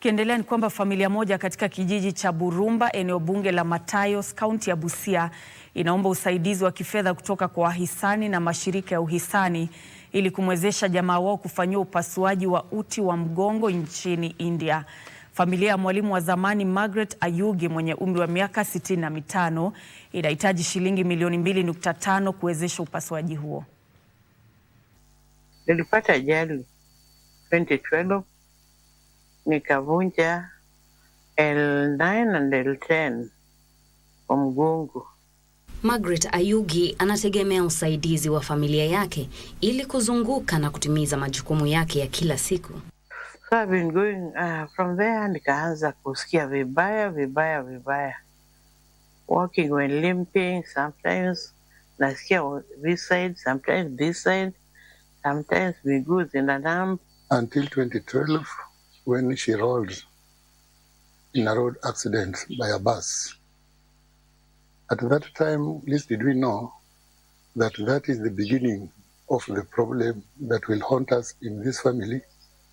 Tukiendelea ni kwamba familia moja katika kijiji cha Burumba, eneo bunge la Matayos, kaunti ya Busia, inaomba usaidizi wa kifedha kutoka kwa wahisani na mashirika ya uhisani ili kumwezesha jamaa wao kufanyiwa upasuaji wa uti wa mgongo nchini India. Familia ya mwalimu wa zamani Margaret Ayugi mwenye umri wa miaka 65 inahitaji shilingi milioni 2.5 kuwezesha upasuaji huo. Nilipata ajali 2012, nikavunja L9 and L10 kwa mgongo. Margaret Ayugi anategemea usaidizi wa familia yake ili kuzunguka na kutimiza majukumu yake ya kila siku. So I've been going from there, nikaanza kusikia vibaya. Walking when limping, sometimes nasikia this side, sometimes this side, sometimes miguu zinadam. Until 2012, when she rolled in a road accident by a bus. At that time, least did we know that that is the beginning of the problem that will haunt us in this family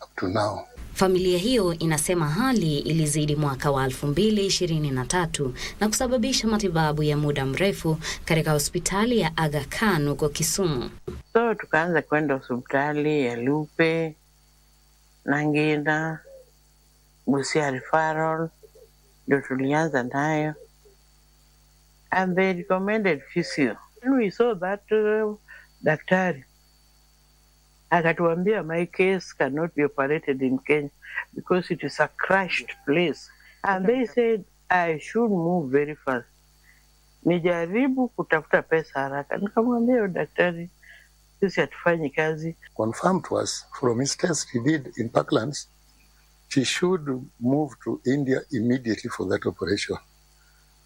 up to now. Familia hiyo inasema hali ilizidi mwaka wa 2023 na kusababisha matibabu ya muda mrefu katika hospitali ya Aga Khan huko Kisumu. So tukaanza kwenda hospitali ya Lupe, Nangina, Busia referral, ndio tulianza nayo. And they recommended physio. And we saw that daktari akatuambia my case cannot be operated in Kenya because it is a crushed place. And they said I should move very fast. Nijaribu kutafuta pesa haraka. Nikamwambia daktari, sisi hatufanyi kazi. Confirmed to us from his test he did in Parklands, she should move to India immediately for that operation.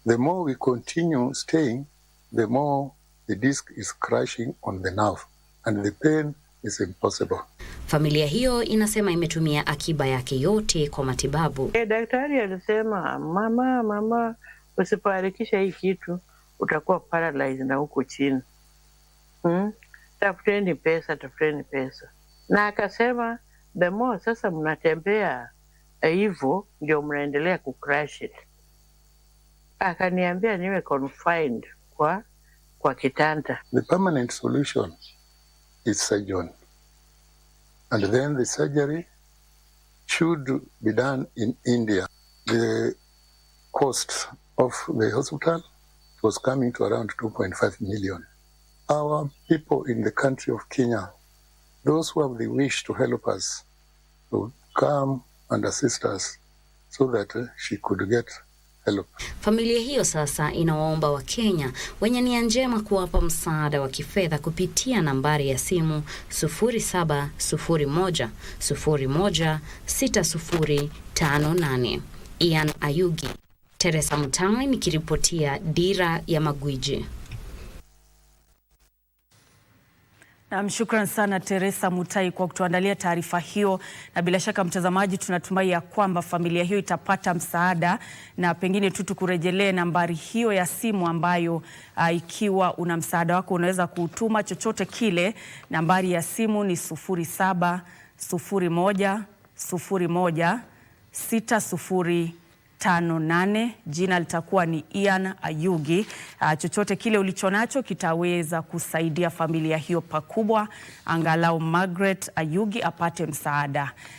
The more we continue staying, the more the disc is crashing on the nerve and the pain is impossible. Familia hiyo inasema imetumia akiba yake yote kwa matibabu. Daktari alisema, mama, usipoharakisha hii kitu utakuwa paralyzed na huko chini. Tafuteni pesa. Na akasema, the more sasa mnatembea hivyo ndio mnaendelea kucrash it. Akaniambia niwe confined kwa kitanda. The permanent solution is surgery. And then the surgery should be done in India. The cost of the hospital was coming to around 2.5 million. Our people in the country of Kenya, those who have the wish to help us, to come and assist us so that she could get help. Familia hiyo sasa inawaomba Wakenya wenye nia njema kuwapa msaada wa kifedha kupitia nambari ya simu 0701 01 6058. Ian Ayugi, Teresa Mutai nikiripotia Dira ya Magwiji. Na shukran sana Teresa Mutai kwa kutuandalia taarifa hiyo, na bila shaka mtazamaji, tunatumai ya kwamba familia hiyo itapata msaada, na pengine tu tukurejelee nambari hiyo ya simu ambayo ikiwa una msaada wako unaweza kutuma chochote kile. Nambari ya simu ni 0701 01 6058. Jina litakuwa ni Ian Ayugi. Chochote kile ulichonacho kitaweza kusaidia familia hiyo pakubwa, angalau Margaret Ayugi apate msaada.